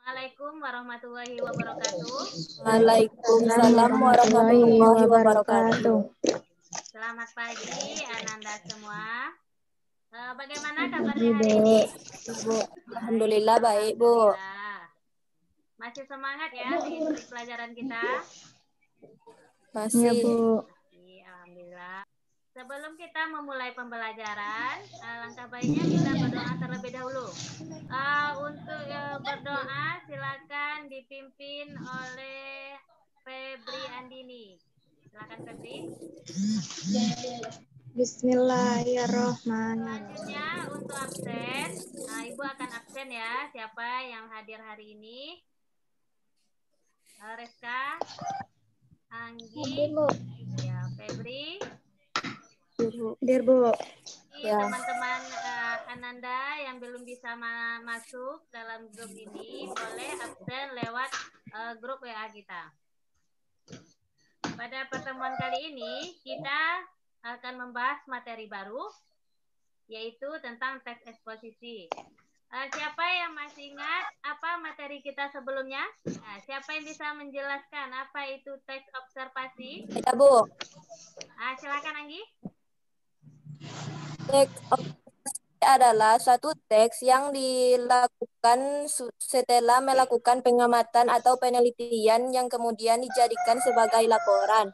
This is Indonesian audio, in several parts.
Assalamualaikum warahmatullahi wabarakatuh. Waalaikumsalam warahmatullahi wabarakatuh. Selamat pagi Ananda semua. Bagaimana kabarnya Pagi, hari Bu. ini? Bu. Alhamdulillah baik, Bu. Alhamdulillah. Masih semangat ya mengikuti pelajaran kita? Masih. Ya, Bu. Masih, alhamdulillah. Sebelum kita memulai pembelajaran, langkah baiknya kita berdoa terlebih dahulu. Untuk berdoa silakan dipimpin oleh Febri Andini. Silakan Febri. Bismillahirrahmanirrahim. Selanjutnya untuk absen, Ibu akan absen ya. Siapa yang hadir hari ini? Reska, Anggi, ya Febri. Dir, Bu. Ya. Teman-teman Ananda yang belum bisa masuk dalam grup ini boleh absen lewat grup WA kita. Pada pertemuan kali ini kita akan membahas materi baru yaitu tentang teks eksposisi. Siapa yang masih ingat apa materi kita sebelumnya? Nah, siapa yang bisa menjelaskan apa itu teks observasi? Ya, Bu. Silakan Anggi. Teks observasi adalah suatu teks yang dilakukan setelah melakukan pengamatan atau penelitian yang kemudian dijadikan sebagai laporan.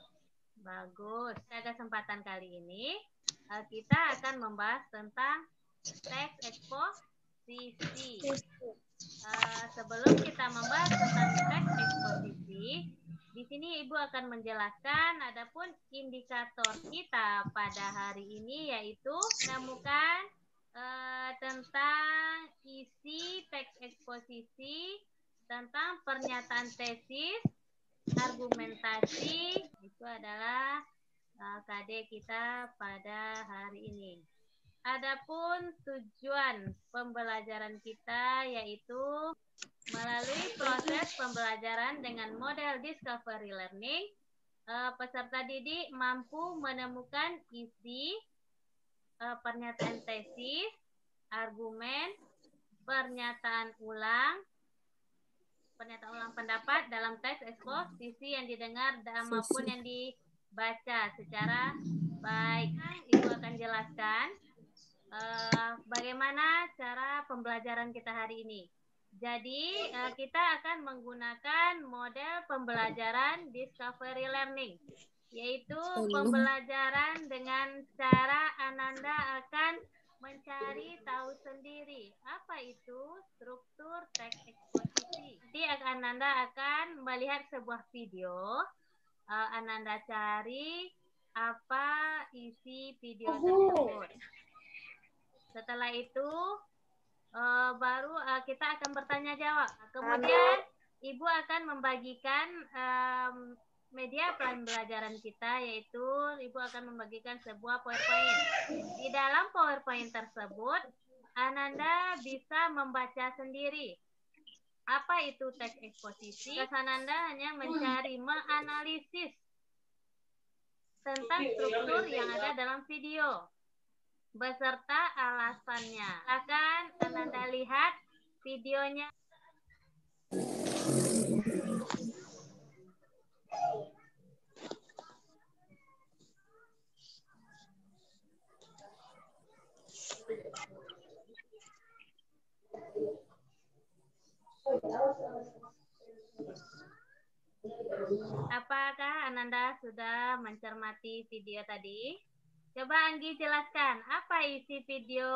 Bagus. Pada kesempatan kali ini kita akan membahas tentang teks eksposisi. Sebelum kita membahas tentang teks eksposisi, di sini Ibu akan menjelaskan adapun indikator kita pada hari ini yaitu menemukan tentang isi teks eksposisi, tentang pernyataan tesis, argumentasi, itu adalah KD kita pada hari ini. Adapun tujuan pembelajaran kita yaitu melalui proses pembelajaran dengan model discovery learning, peserta didik mampu menemukan isi pernyataan tesis, argumen, pernyataan ulang pendapat dalam teks eksposisi yang didengar maupun yang dibaca secara baik. Ibu akan jelaskan bagaimana cara pembelajaran kita hari ini. Jadi kita akan menggunakan model pembelajaran discovery learning, yaitu pembelajaran dengan cara Ananda akan mencari tahu sendiri apa itu struktur teks eksposisi. Nanti Ananda akan melihat sebuah video, Ananda cari apa isi video tersebut. Setelah itu baru kita akan bertanya jawab. Kemudian Ibu akan membagikan media pembelajaran kita, yaitu Ibu akan membagikan sebuah PowerPoint. Di dalam PowerPoint tersebut, Ananda bisa membaca sendiri apa itu teks eksposisi. Ananda hanya mencari, menganalisis tentang struktur yang ada dalam video beserta alasannya. Akan Ananda lihat videonya. Apakah Ananda sudah mencermati video tadi? Coba Anggi jelaskan, apa isi video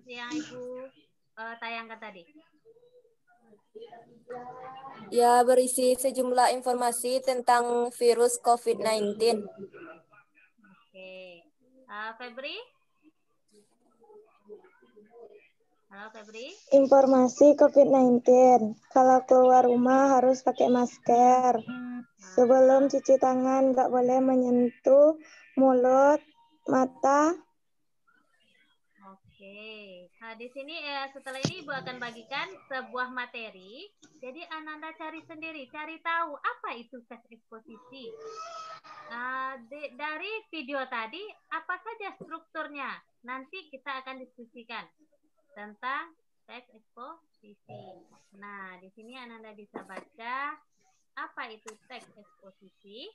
yang Ibu tayangkan tadi? Ya, berisi sejumlah informasi tentang virus COVID-19. Oke. Febri? Halo Febri. Informasi COVID-19. Kalau keluar rumah harus pakai masker. Sebelum cuci tangan nggak boleh menyentuh mulut, mata. Oke. Nah, di sini setelah ini Ibu akan bagikan sebuah materi. Jadi Ananda cari sendiri, cari tahu apa itu teks eksposisi. Dari video tadi, apa saja strukturnya? Nanti kita akan diskusikan tentang teks eksposisi. Nah, di sini Ananda bisa baca apa itu teks eksposisi.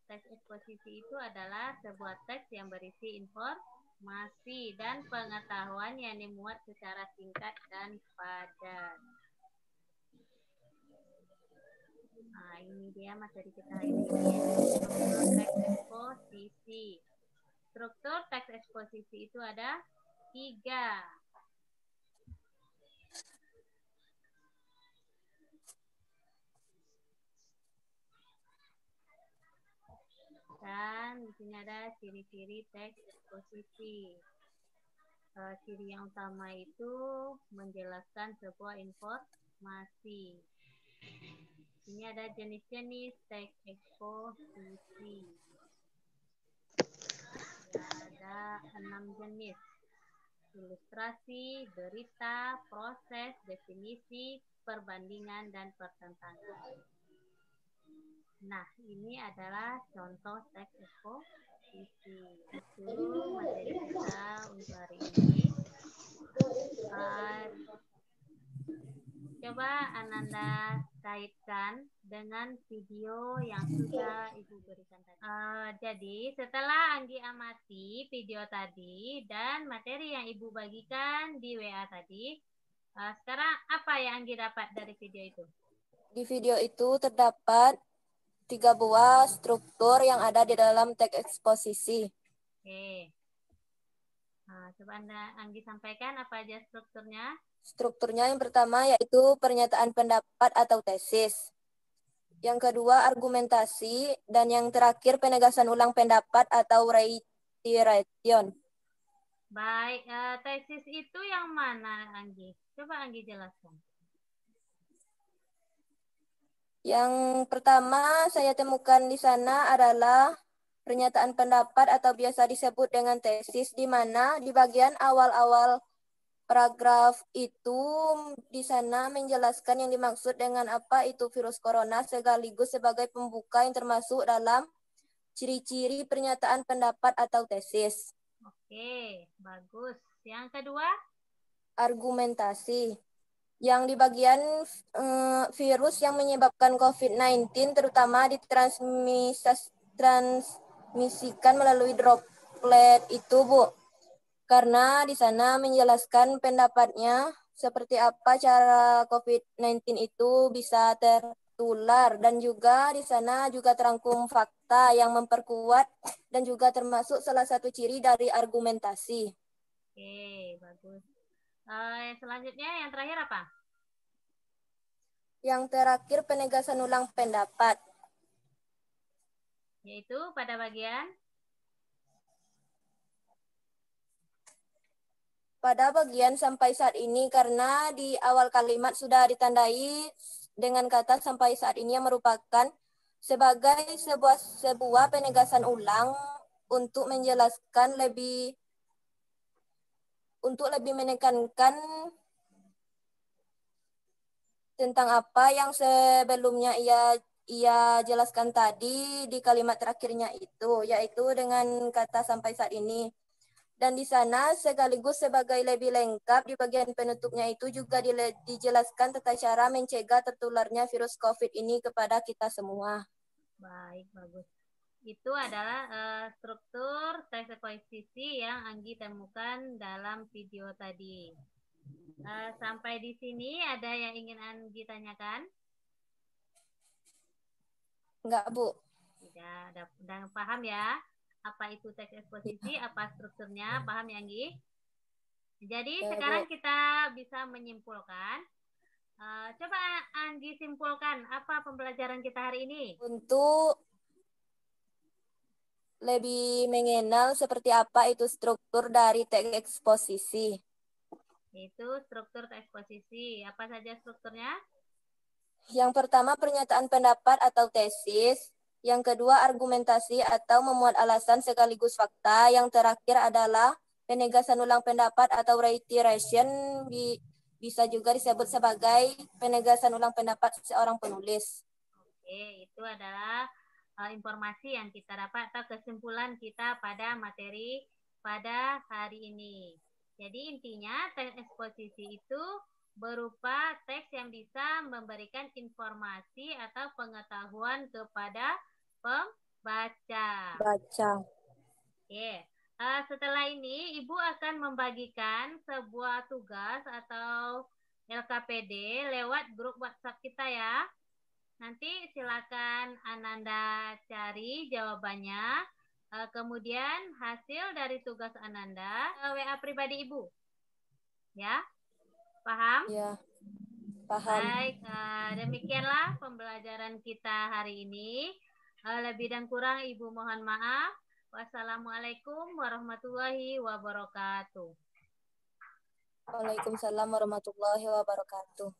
Teks eksposisi itu adalah sebuah teks yang berisi informasi dan pengetahuan yang dimuat secara singkat dan padat. Nah, ini dia materi kita hari ini, struktur teks eksposisi. Struktur teks eksposisi itu ada 3. Dan di sini ada ciri-ciri teks eksposisi. Ciri yang utama itu menjelaskan sebuah informasi. Ini ada jenis-jenis teks eksposisi. Ya, ada 6 jenis. Ilustrasi, berita, proses, definisi, perbandingan, dan pertentangan. Nah, ini adalah contoh teks eksposisi. Itu materi kita untuk hari ini. Coba Ananda kaitkan dengan video yang sudah Ibu berikan tadi. Jadi, setelah Anggi amati video tadi dan materi yang Ibu bagikan di WA tadi, sekarang apa yang Anggi dapat dari video itu? Di video itu terdapat 3 buah struktur yang ada di dalam teks eksposisi. Oke. Nah, coba Anggi sampaikan apa aja strukturnya. Strukturnya yang pertama yaitu pernyataan pendapat atau tesis. Yang kedua argumentasi, dan yang terakhir penegasan ulang pendapat atau reiteration. Baik, tesis itu yang mana Anggi? Coba Anggi jelaskan. Yang pertama saya temukan di sana adalah pernyataan pendapat atau biasa disebut dengan tesis, di mana di bagian awal-awal paragraf itu di sana menjelaskan yang dimaksud dengan apa itu virus corona sekaligus sebagai pembuka yang termasuk dalam ciri-ciri pernyataan pendapat atau tesis. Oke, bagus. Yang kedua? Argumentasi. Yang di bagian virus yang menyebabkan COVID-19 terutama ditransmisikan melalui droplet itu, Bu. Karena di sana menjelaskan pendapatnya seperti apa cara COVID-19 itu bisa tertular, dan juga di sana juga terangkum fakta yang memperkuat dan juga termasuk salah satu ciri dari argumentasi. Oke, bagus. Selanjutnya yang terakhir apa? Yang terakhir penegasan ulang pendapat. Yaitu pada bagian? Pada bagian sampai saat ini, karena di awal kalimat sudah ditandai dengan kata sampai saat ini yang merupakan sebagai sebuah penegasan ulang untuk menjelaskan untuk lebih menekankan tentang apa yang sebelumnya ia jelaskan tadi di kalimat terakhirnya itu, yaitu dengan kata sampai saat ini. Dan di sana sekaligus sebagai lebih lengkap di bagian penutupnya itu juga dijelaskan tata cara mencegah tertularnya virus COVID ini kepada kita semua. Baik, bagus. Itu adalah struktur teks eksposisi yang Anggi temukan dalam video tadi. Sampai di sini ada yang ingin Anggi tanyakan? Enggak, Bu. Tidak, udah paham ya? Apa itu teks eksposisi, apa strukturnya, paham ya Anggi? Jadi Ya, sekarang Bu. kita bisa menyimpulkan. Coba Anggi simpulkan apa pembelajaran kita hari ini? Untuk lebih mengenal seperti apa itu struktur dari teks eksposisi. Itu struktur teks eksposisi. Apa saja strukturnya? Yang pertama pernyataan pendapat atau tesis. Yang kedua argumentasi atau memuat alasan sekaligus fakta. Yang terakhir adalah penegasan ulang pendapat atau reiteration, bisa juga disebut sebagai penegasan ulang pendapat seorang penulis. Oke, itu adalah informasi yang kita dapat atau kesimpulan kita pada materi pada hari ini. Jadi intinya teks eksposisi itu berupa teks yang bisa memberikan informasi atau pengetahuan kepada pembaca. Baca. Oke. Setelah ini Ibu akan membagikan sebuah tugas atau LKPD lewat grup WhatsApp kita ya. Nanti silakan Ananda cari jawabannya. Kemudian hasil dari tugas Ananda WA pribadi Ibu. Ya, paham? Ya, paham. Baik, demikianlah pembelajaran kita hari ini. Lebih dan kurang Ibu mohon maaf. Wassalamualaikum warahmatullahi wabarakatuh. Waalaikumsalam warahmatullahi wabarakatuh.